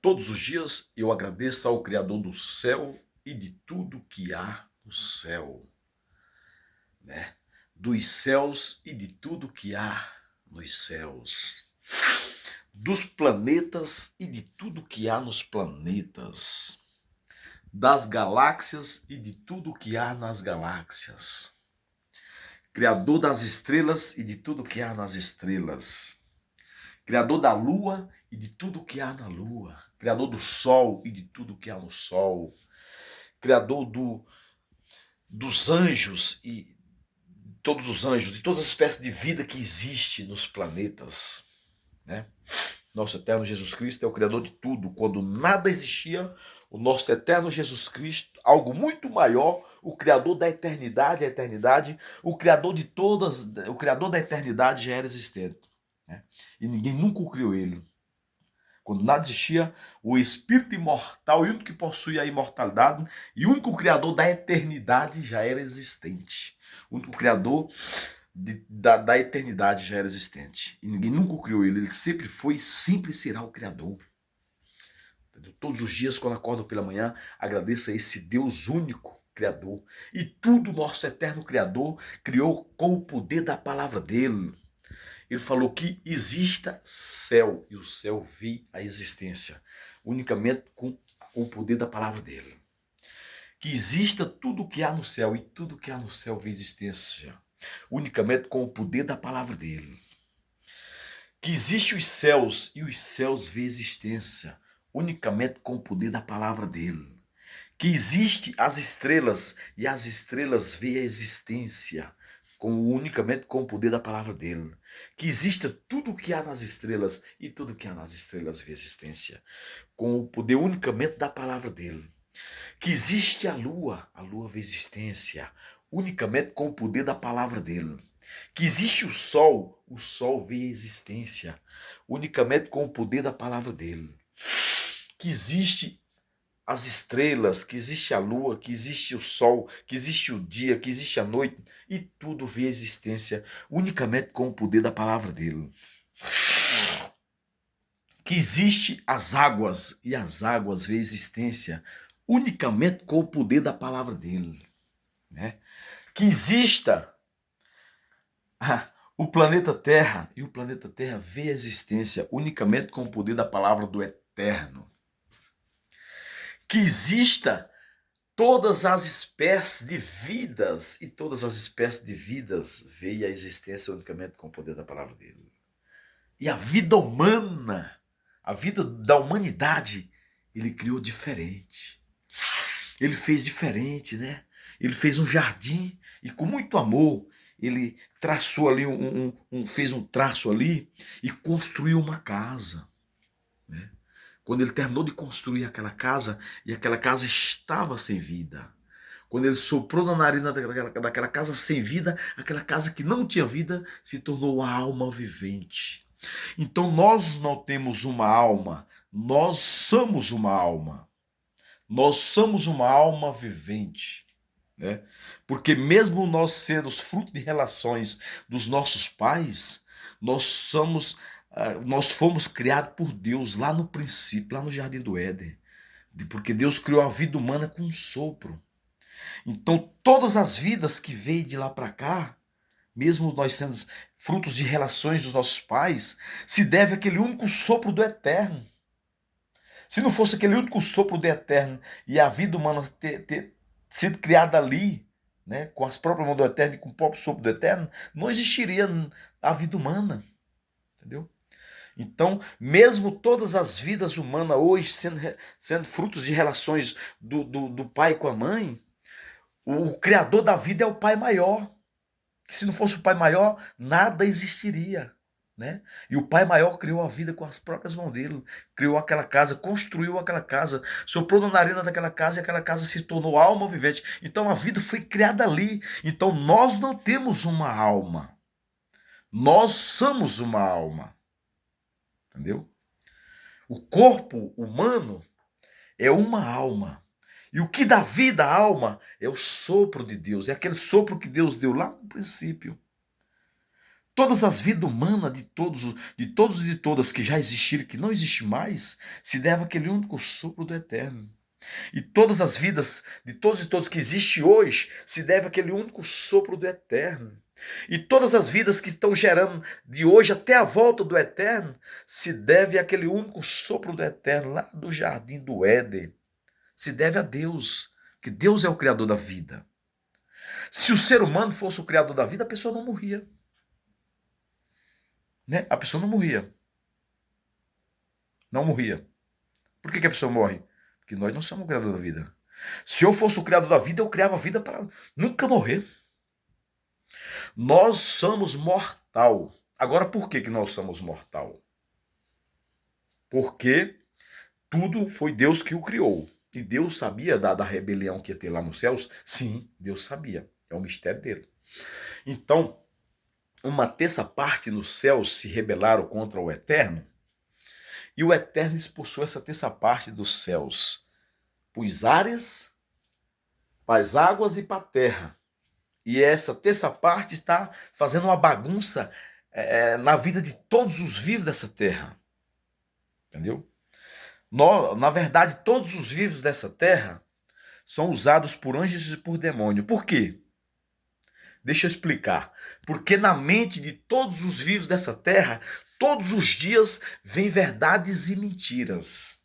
Todos os dias eu agradeço ao Criador do céu e de tudo que há no céu, né? Dos céus e de tudo que há nos céus. Dos planetas e de tudo que há nos planetas. Das galáxias e de tudo que há nas galáxias. Criador das estrelas e de tudo que há nas estrelas. Criador da lua e de tudo que há na lua. Criador do sol e de tudo que há no sol. Criador dos anjos e todos os anjos, de todas as espécies de vida que existe nos planetas, né? Nosso eterno Jesus Cristo é o Criador de tudo. Quando nada existia, o nosso eterno Jesus Cristo, algo muito maior, o Criador da eternidade, a eternidade, o Criador de todas, o Criador da eternidade já era existente, né? E ninguém nunca o criou ele. Quando nada existia, o Espírito imortal, o único que possui a imortalidade e o único Criador da eternidade já era existente. O único Criador da eternidade já era existente. E ninguém nunca o criou ele. Ele sempre foi e sempre será o Criador. Entendeu? Todos os dias, quando acordo pela manhã, agradeço a esse Deus único Criador. E tudo nosso eterno Criador criou com o poder da palavra dele. Ele falou que exista céu, e o céu veio à existência, unicamente com o poder da palavra dele. Que exista tudo o que há no céu, e tudo o que há no céu veio à existência, unicamente com o poder da palavra dele. Que existe os céus, e os céus veio à existência, unicamente com o poder da palavra dele. Que existe as estrelas, e as estrelas veio à existência, unicamente com o poder da palavra dele. Que exista tudo o que há nas estrelas, e tudo o que há nas estrelas veio à existência, com o poder unicamente da palavra dele. Que existe a lua veio à existência, unicamente com o poder da palavra dele. Que existe o sol veio à existência, unicamente com o poder da palavra dele. Que existe as estrelas, que existe a lua, que existe o sol, que existe o dia, que existe a noite, e tudo veio à existência unicamente com o poder da palavra dele. Que existe as águas, e as águas veio à existência unicamente com o poder da palavra dele, né? Que exista o planeta Terra, e o planeta Terra veio à existência unicamente com o poder da palavra do Eterno. Que exista todas as espécies de vidas, e todas as espécies de vidas veio à existência unicamente com o poder da palavra dele. E a vida humana, a vida da humanidade, ele criou diferente. Ele fez diferente, né? Ele fez um jardim e com muito amor ele traçou ali fez um traço ali e construiu uma casa, né? Quando ele terminou de construir aquela casa, e aquela casa estava sem vida. Quando ele soprou na narina daquela casa sem vida, aquela casa que não tinha vida se tornou uma alma vivente. Então nós não temos uma alma, nós somos uma alma. Nós somos uma alma vivente, né? Porque mesmo nós sendo fruto de relações dos nossos pais, nós fomos criados por Deus lá no princípio, lá no Jardim do Éden. Porque Deus criou a vida humana com um sopro. Então, todas as vidas que veio de lá para cá, mesmo nós sendo frutos de relações dos nossos pais, se deve àquele único sopro do Eterno. Se não fosse aquele único sopro do Eterno e a vida humana ter sido criada ali, né, com as próprias mãos do Eterno e com o próprio sopro do Eterno, não existiria a vida humana, entendeu? Então, mesmo todas as vidas humanas hoje sendo frutos de relações do pai com a mãe, o Criador da vida é o Pai maior. Que se não fosse o Pai maior, nada existiria, né? E o Pai maior criou a vida com as próprias mãos dele. Criou aquela casa, construiu aquela casa, soprou na narina daquela casa e aquela casa se tornou alma vivente. Então a vida foi criada ali. Então nós não temos uma alma. Nós somos uma alma. Entendeu? O corpo humano é uma alma. E o que dá vida à alma é o sopro de Deus. É aquele sopro que Deus deu lá no princípio. Todas as vidas humanas de todos e de todas que já existiram, que não existe mais, se deve àquele único sopro do Eterno. E todas as vidas de todos e todos que existe hoje se deve àquele único sopro do Eterno. E todas as vidas que estão gerando de hoje até a volta do Eterno se deve àquele único sopro do Eterno lá do jardim do Éden. Se deve a Deus, que Deus é o criador da vida. Se o ser humano fosse o criador da vida, a pessoa não morria, né? A pessoa não morria. Não morria. Por que a pessoa morre? Porque nós não somos o criador da vida. Se eu fosse o criador da vida, eu criava a vida para nunca morrer. Nós somos mortal. Agora, por que nós somos mortal? Porque tudo foi Deus que o criou. E Deus sabia da rebelião que ia ter lá nos céus? Sim, Deus sabia. É um mistério dele. Então, uma terça parte nos céus se rebelaram contra o Eterno, e o Eterno expulsou essa terça parte dos céus para os ares, para as águas e para a terra. E essa terça parte está fazendo uma bagunça na vida de todos os vivos dessa terra. Entendeu? Na verdade, todos os vivos dessa terra são usados por anjos e por demônio. Por quê? Deixa eu explicar. Porque na mente de todos os vivos dessa terra, todos os dias vem verdades e mentiras.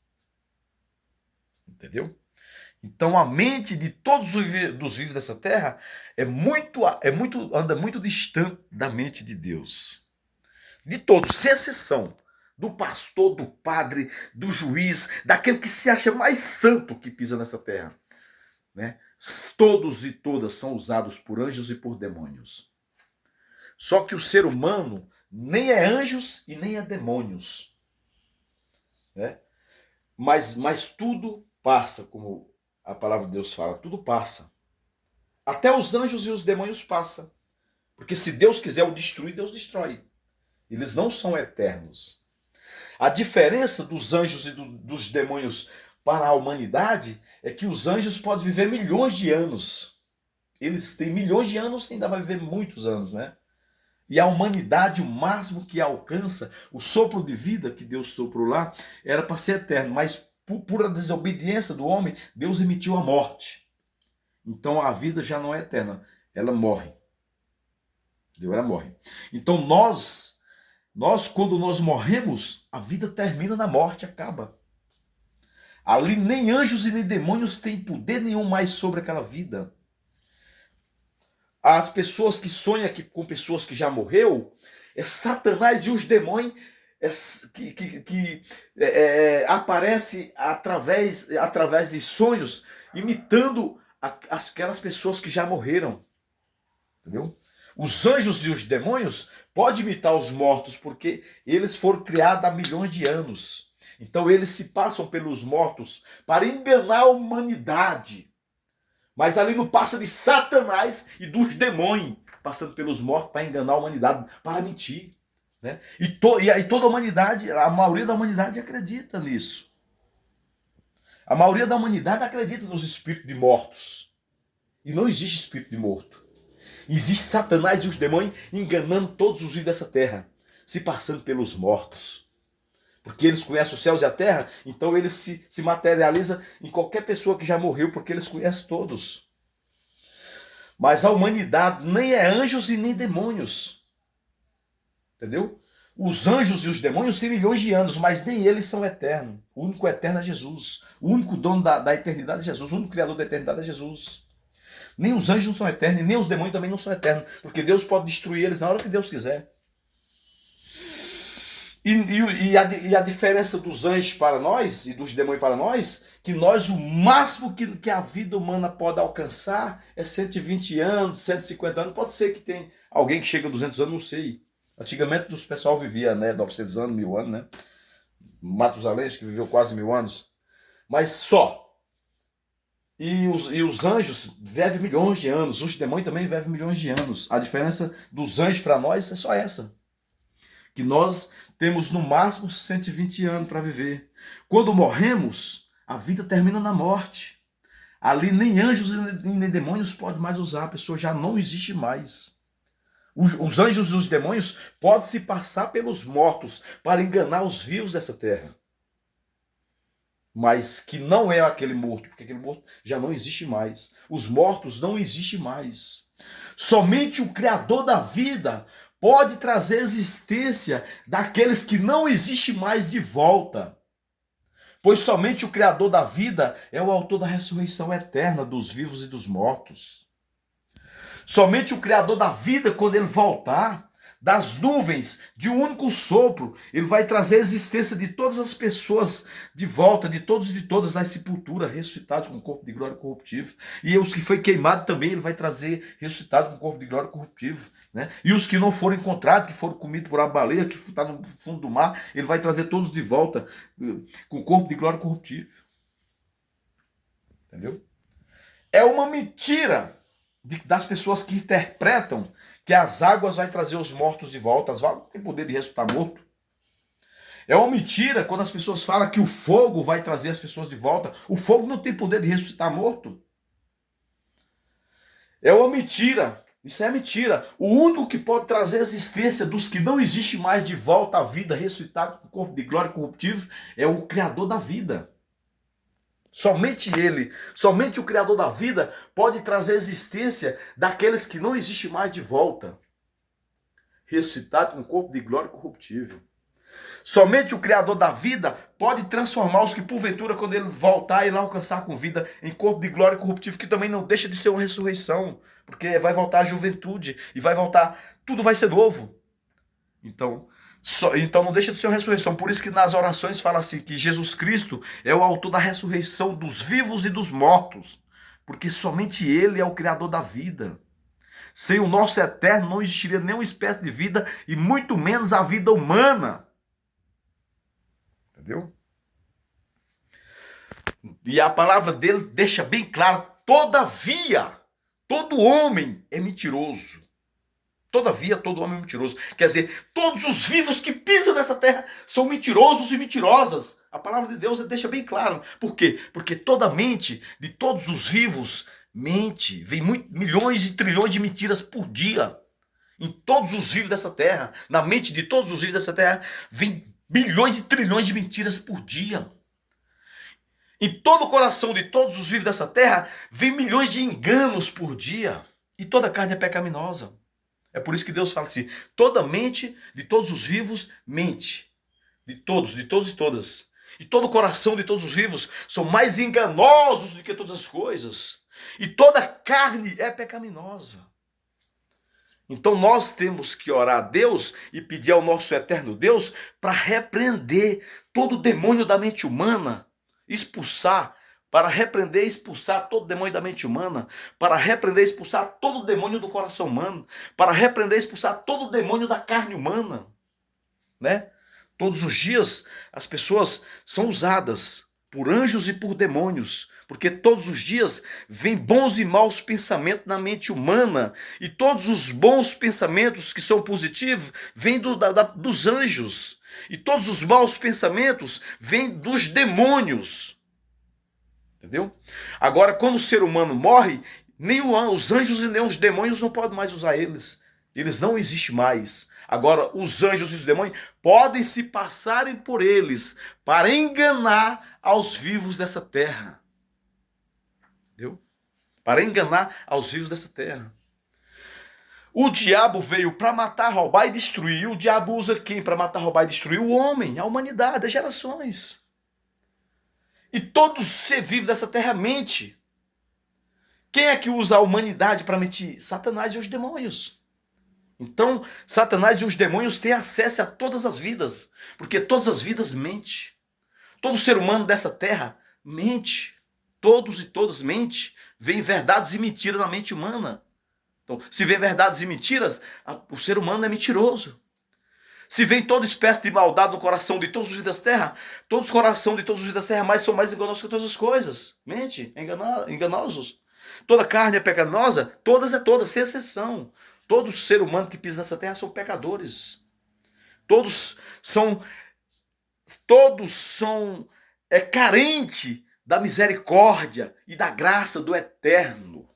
Entendeu? Então a mente de todos os vivos dessa terra anda muito distante da mente de Deus. De todos, sem exceção. Do pastor, do padre, do juiz, daquele que se acha mais santo que pisa nessa terra. Né? Todos e todas são usados por anjos e por demônios. Só que o ser humano nem é anjos e nem é demônios. Né? Mas tudo passa, como a palavra de Deus fala, tudo passa. Até os anjos e os demônios passam. Porque se Deus quiser o destruir, Deus destrói. Eles não são eternos. A diferença dos anjos e dos demônios para a humanidade é que os anjos podem viver milhões de anos. Eles têm milhões de anos e ainda vai viver muitos anos, né? E a humanidade, o máximo que alcança, o sopro de vida que Deus soprou lá, era para ser eterno. Mas por pura desobediência do homem, Deus emitiu a morte. Então a vida já não é eterna, ela morre. Ela morre. Então nós quando nós morremos, a vida termina na morte, acaba. Ali nem anjos e nem demônios têm poder nenhum mais sobre aquela vida. As pessoas que sonham com pessoas que já morreu, é Satanás e os demônios que aparecem através de sonhos, imitando aquelas pessoas que já morreram. Entendeu? Os anjos e os demônios podem imitar os mortos, porque eles foram criados há milhões de anos. Então eles se passam pelos mortos para enganar a humanidade. Mas ali não passa de Satanás e dos demônios, passando pelos mortos para enganar a humanidade, para mentir. Né? E aí toda a humanidade, a maioria da humanidade acredita nisso. A maioria da humanidade acredita nos espíritos de mortos. E não existe espírito de morto. Existe Satanás e os demônios enganando todos os vivos dessa terra, se passando pelos mortos. Porque eles conhecem os céus e a terra, então eles se materializam em qualquer pessoa que já morreu, porque eles conhecem todos. Mas a humanidade nem é anjos e nem demônios. Entendeu? Os anjos e os demônios têm milhões de anos, mas nem eles são eternos. O único eterno é Jesus. O único dono da eternidade é Jesus. O único criador da eternidade é Jesus. Nem os anjos não são eternos, nem os demônios também não são eternos, porque Deus pode destruir eles na hora que Deus quiser. E a diferença dos anjos para nós e dos demônios para nós, que nós, o máximo que a vida humana pode alcançar é 120 anos, 150 anos. Pode ser que tem alguém que chega a 200 anos, não sei. Antigamente os pessoal vivia, né, 900 anos, 1000 anos, né? Matusalém, que viveu quase 1000 anos. Mas só. E os anjos vivem milhões de anos, os demônios também vivem milhões de anos. A diferença dos anjos para nós é só essa. Que nós temos no máximo 120 anos para viver. Quando morremos, a vida termina na morte. Ali nem anjos e nem demônios podem mais usar, a pessoa já não existe mais. Os anjos e os demônios podem se passar pelos mortos para enganar os vivos dessa terra. Mas que não é aquele morto, porque aquele morto já não existe mais. Os mortos não existem mais. Somente o Criador da vida pode trazer a existência daqueles que não existem mais de volta. Pois somente o Criador da vida é o autor da ressurreição eterna dos vivos e dos mortos. Somente o Criador da vida, quando ele voltar das nuvens, de um único sopro, ele vai trazer a existência de todas as pessoas de volta, de todos e de todas na sepultura, ressuscitados com corpo de glória corruptível. E os que foi queimado também, ele vai trazer ressuscitados com corpo de glória corruptível. Né? E os que não foram encontrados, que foram comidos por uma baleia, que está no fundo do mar, ele vai trazer todos de volta com corpo de glória corruptível. Entendeu? É uma mentira das pessoas que interpretam que as águas vai trazer os mortos de volta. As águas não têm poder de ressuscitar morto. É uma mentira quando as pessoas falam que o fogo vai trazer as pessoas de volta. O fogo não tem poder de ressuscitar morto. É uma mentira. Isso é mentira. O único que pode trazer a existência dos que não existem mais de volta à vida, ressuscitado com corpo de glória corruptível, é o Criador da vida. Somente ele, somente o Criador da vida pode trazer a existência daqueles que não existem mais de volta, ressuscitado com corpo de glória corruptível. Somente o Criador da vida pode transformar os que porventura, quando ele voltar e lá alcançar com vida, em corpo de glória corruptível, que também não deixa de ser uma ressurreição, porque vai voltar a juventude e vai voltar, tudo vai ser novo. Então não deixa de ser uma ressurreição. Por isso que nas orações fala assim, que Jesus Cristo é o autor da ressurreição dos vivos e dos mortos. Porque somente ele é o Criador da vida. Sem o nosso eterno não existiria nenhuma espécie de vida e muito menos a vida humana. Entendeu? E a palavra dele deixa bem claro, todavia, todo homem é mentiroso. Todavia, todo homem é mentiroso. Quer dizer, todos os vivos que pisam nessa terra são mentirosos e mentirosas. A palavra de Deus deixa bem claro. Por quê? Porque toda mente de todos os vivos mente. Vem milhões e trilhões de mentiras por dia. Em todos os vivos dessa terra, na mente de todos os vivos dessa terra, vem bilhões e trilhões de mentiras por dia. Em todo o coração de todos os vivos dessa terra, vem milhões de enganos por dia. E toda carne é pecaminosa. É por isso que Deus fala assim, toda mente de todos os vivos mente. De todos e todas. E todo o coração de todos os vivos são mais enganosos do que todas as coisas. E toda carne é pecaminosa. Então nós temos que orar a Deus e pedir ao nosso eterno Deus para repreender todo demônio da mente humana, para repreender e expulsar todo demônio da mente humana, para repreender e expulsar todo demônio do coração humano, para repreender e expulsar todo demônio da carne humana, né? Todos os dias as pessoas são usadas por anjos e por demônios, porque todos os dias vêm bons e maus pensamentos na mente humana, e todos os bons pensamentos que são positivos vêm dos anjos, e todos os maus pensamentos vêm dos demônios. Entendeu? Agora, quando o ser humano morre, nem os anjos e nem os demônios não podem mais usar eles. Eles não existem mais. Agora, os anjos e os demônios podem se passarem por eles para enganar aos vivos dessa terra. Entendeu? Para enganar aos vivos dessa terra. O diabo veio para matar, roubar e destruir. E o diabo usa quem para matar, roubar e destruir? O homem, a humanidade, as gerações. E todo ser vivo dessa terra mente. Quem é que usa a humanidade para mentir? Satanás e os demônios. Então, Satanás e os demônios têm acesso a todas as vidas, porque todas as vidas mentem. Todo ser humano dessa terra mente. Todos e todas mentem. Vêm verdades e mentiras na mente humana. Então, se vem verdades e mentiras, o ser humano é mentiroso. Se vem toda espécie de maldade no coração de todos os vivos da terra, todos os corações de todos os vivos da terra são mais enganosos que todas as coisas. Mente, enganosos. Toda carne é pecaminosa, todas, sem exceção. Todo ser humano que pisa nessa terra são pecadores. Todos são carentes da misericórdia e da graça do eterno.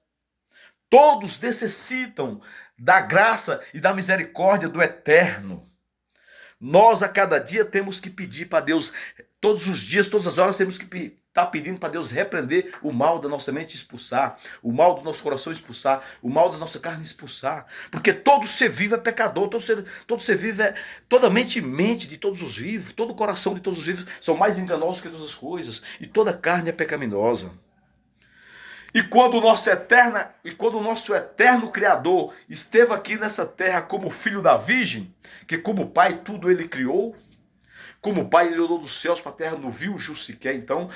Todos necessitam da graça e da misericórdia do Eterno. Nós a cada dia temos que pedir para Deus, todos os dias, todas as horas temos que estar pedindo para Deus repreender o mal da nossa mente, expulsar, o mal do nosso coração expulsar, o mal da nossa carne expulsar. Porque todo ser vivo é pecador, todo ser vivo é, toda mente de todos os vivos, todo coração de todos os vivos são mais enganosos que todas as coisas, e toda carne é pecaminosa. E quando o nosso eterno Criador esteve aqui nessa terra como filho da Virgem, que como Pai tudo ele criou, como Pai ele olhou dos céus para a terra, não viu justo sequer, então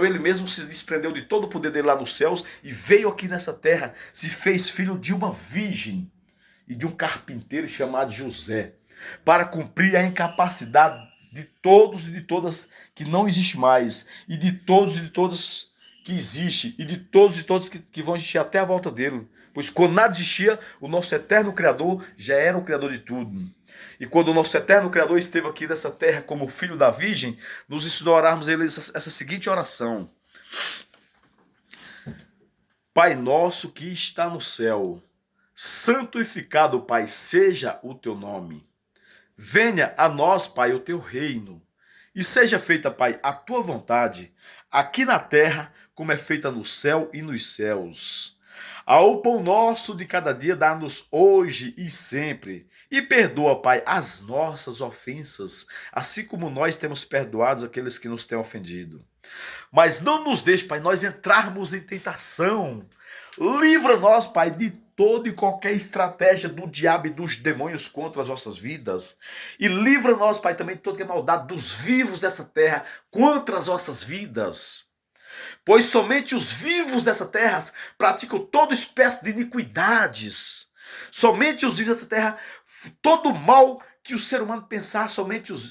ele mesmo se desprendeu de todo o poder dele lá nos céus e veio aqui nessa terra, se fez filho de uma virgem e de um carpinteiro chamado José, para cumprir a incapacidade de todos e de todas que não existe mais, e de todos e de todas que existe, e de todos e todas que vão existir até a volta dele. Pois quando nada existia, o nosso eterno Criador já era o Criador de tudo. E quando o nosso eterno Criador esteve aqui nessa terra como filho da Virgem, nos ensinou a orarmos ele essa seguinte oração: Pai nosso que está no céu, santificado, Pai, seja o teu nome. Venha a nós, Pai, o teu reino. E seja feita, Pai, a tua vontade, aqui na terra, como é feita no céu e nos céus. Ao pão nosso de cada dia dá-nos hoje e sempre. E perdoa, Pai, as nossas ofensas, assim como nós temos perdoado aqueles que nos têm ofendido. Mas não nos deixe, Pai, nós entrarmos em tentação. Livra-nos, Pai, de toda e qualquer estratégia do diabo e dos demônios contra as nossas vidas. E livra-nos, Pai, também de toda a maldade dos vivos dessa terra contra as nossas vidas. Pois somente os vivos dessa terra praticam toda espécie de iniquidades. Somente os vivos dessa terra, todo mal que o ser humano pensar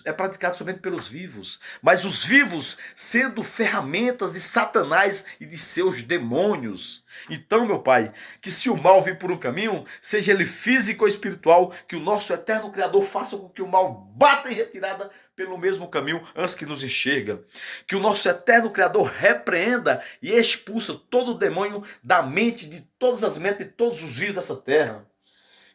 é praticado somente pelos vivos. Mas os vivos sendo ferramentas de Satanás e de seus demônios. Então, meu Pai, que se o mal vir por um caminho, seja ele físico ou espiritual, que o nosso eterno Criador faça com que o mal bata em retirada pelo mesmo caminho antes que nos enxerga. Que o nosso eterno Criador repreenda e expulsa todo o demônio da mente, de todas as mentes de todos os vivos dessa terra.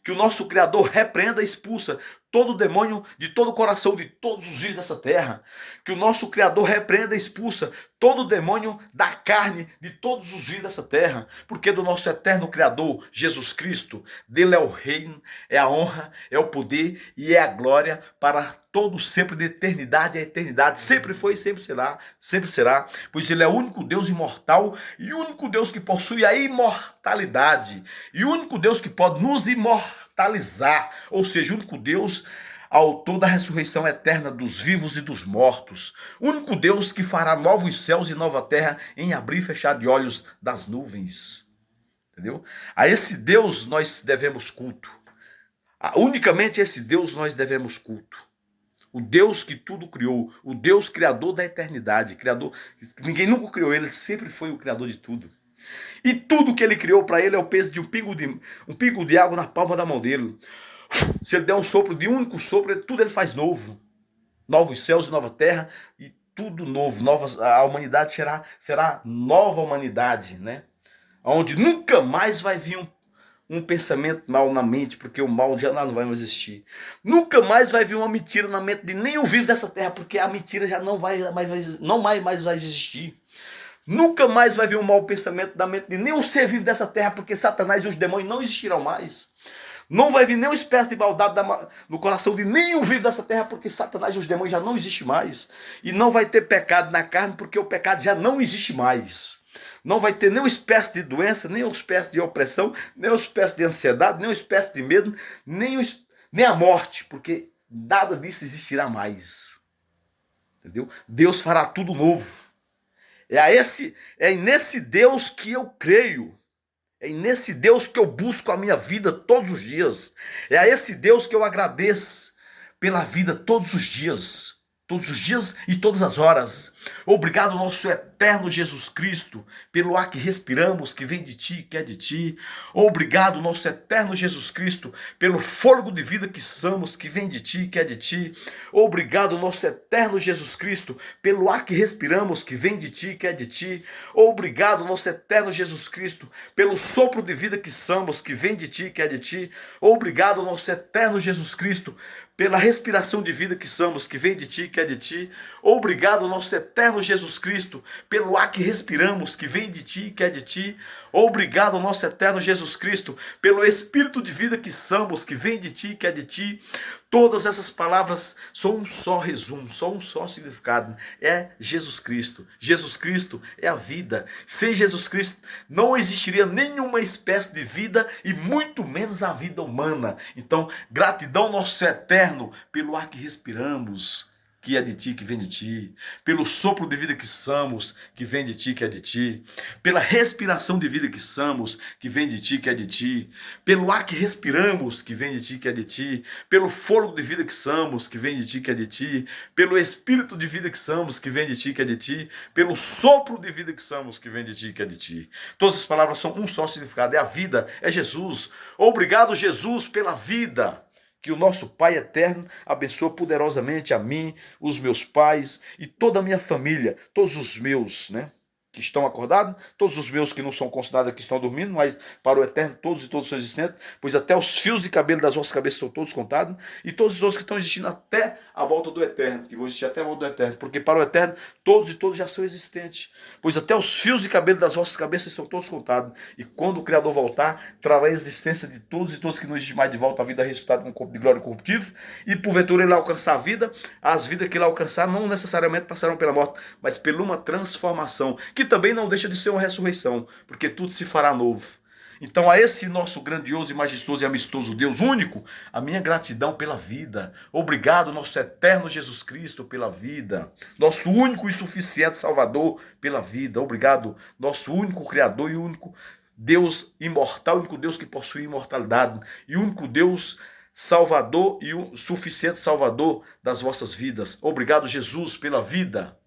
Que o nosso Criador repreenda e expulsa todo o demônio de todo o coração de todos os vivos dessa terra. Que o nosso Criador repreenda e expulsa todo o demônio da carne de todos os vivos dessa terra. Porque do nosso eterno Criador, Jesus Cristo, dele é o reino, é a honra, é o poder e é a glória para todo sempre, de eternidade a eternidade. Sempre foi e sempre será. Pois ele é o único Deus imortal e o único Deus que possui a imortalidade. E o único Deus que pode nos imortalizar. Ou seja, o único Deus, autor da ressurreição eterna dos vivos e dos mortos. O único Deus que fará novos céus e nova terra em abrir e fechar de olhos das nuvens. Entendeu? A esse Deus nós devemos culto. Unicamente a esse Deus nós devemos culto. O Deus que tudo criou. O Deus criador da eternidade. Criador, ninguém nunca criou ele sempre foi o criador de tudo. E tudo que ele criou para ele é o peso de um pingo de água na palma da mão dele. Se ele der um sopro, de um único sopro, tudo ele faz novo. Novos céus e nova terra, e tudo novo. A humanidade será nova humanidade, né? Onde nunca mais vai vir um pensamento mal na mente, porque o mal já não vai mais existir. Nunca mais vai vir uma mentira na mente de nenhum vivo dessa terra, porque a mentira já não mais vai existir. Nunca mais vai vir um mau pensamento da mente de nenhum ser vivo dessa terra, porque Satanás e os demônios não existirão mais. Não vai vir nenhuma espécie de maldade no coração de nenhum vivo dessa terra, porque Satanás e os demônios já não existem mais. E não vai ter pecado na carne, porque o pecado já não existe mais. Não vai ter nenhuma espécie de doença, nenhuma espécie de opressão, nenhuma espécie de ansiedade, nenhuma espécie de medo, nem a morte, porque nada disso existirá mais. Entendeu? Deus fará tudo novo. É nesse Deus que eu creio. É nesse Deus que eu busco a minha vida todos os dias. É a esse Deus que eu agradeço pela vida todos os dias. Todos os dias e todas as horas. Obrigado, nosso eterno Jesus Cristo, pelo ar que respiramos, que vem de ti, que é de ti. Obrigado, nosso eterno Jesus Cristo, pelo fôlego de vida que somos, que vem de ti, que é de ti. Obrigado, nosso eterno Jesus Cristo, pelo ar que respiramos, que vem de ti, que é de ti. Obrigado, nosso eterno Jesus Cristo, pelo sopro de vida que somos, que vem de ti, que é de ti. Obrigado, nosso eterno Jesus Cristo, pela respiração de vida que somos, que vem de ti, que é de ti. Obrigado, nosso eterno Jesus Cristo, pelo ar que respiramos, que vem de ti, que é de ti. Obrigado, nosso eterno Jesus Cristo, pelo espírito de vida que somos, que vem de ti, que é de ti. Todas essas palavras são um só resumo, só um só significado. É Jesus Cristo. Jesus Cristo é a vida. Sem Jesus Cristo não existiria nenhuma espécie de vida e muito menos a vida humana. Então, gratidão nosso eterno pelo ar que respiramos, que é de ti, que vem de ti, pelo sopro de vida que somos, que vem de ti, que é de ti, pela respiração de vida que somos, que vem de ti, que é de ti, pelo ar que respiramos, que vem de ti, que é de ti, pelo fôlego de vida que somos, que vem de ti, que é de ti, pelo espírito de vida que somos, que vem de ti, que é de ti, pelo sopro de vida que somos, que vem de ti, que é de ti. Todas as palavras são um só significado, é a vida, é Jesus. Obrigado, Jesus, pela vida. Que o nosso Pai eterno abençoe poderosamente a mim, os meus pais e toda a minha família, todos os meus, né? Que estão acordados, todos os meus que não são considerados que estão dormindo, mas para o eterno todos e todos são existentes, pois até os fios de cabelo das vossas cabeças estão todos contados, e todos que estão existindo até a volta do eterno, que vão existir até a volta do eterno, porque para o eterno todos e todos já são existentes, pois até os fios de cabelo das vossas cabeças estão todos contados, e quando o Criador voltar, trará a existência de todos e todos que não existem mais de volta à vida ressuscitada com um corpo de glória corruptível, e porventura ele alcançar a vida, as vidas que ele alcançar não necessariamente passarão pela morte, mas pela uma transformação, que também não deixa de ser uma ressurreição, porque tudo se fará novo. Então, a esse nosso grandioso e majestoso e amistoso Deus único, a minha gratidão pela vida. Obrigado, nosso eterno Jesus Cristo, pela vida. Nosso único e suficiente Salvador, pela vida. Obrigado, nosso único Criador e único Deus imortal, o único Deus que possui imortalidade, e o único Deus Salvador e o suficiente Salvador das vossas vidas. Obrigado, Jesus, pela vida.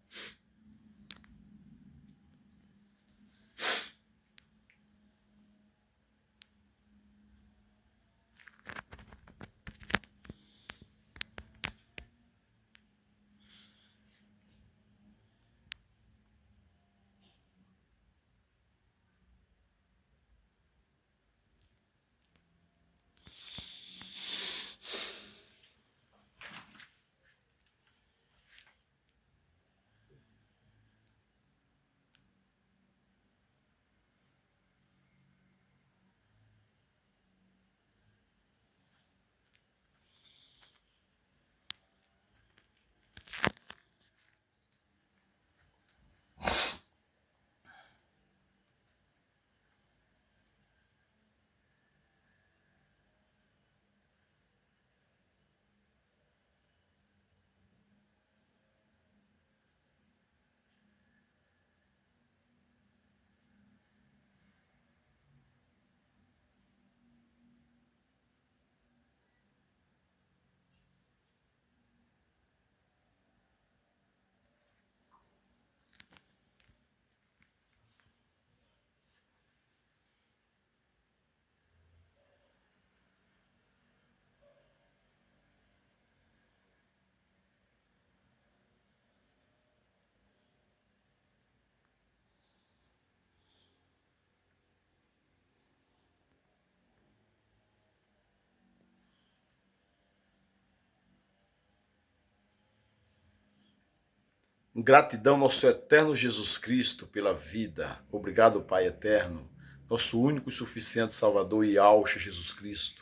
Gratidão, nosso eterno Jesus Cristo, pela vida. Obrigado, Pai eterno, nosso único e suficiente Salvador e Auxa Jesus Cristo.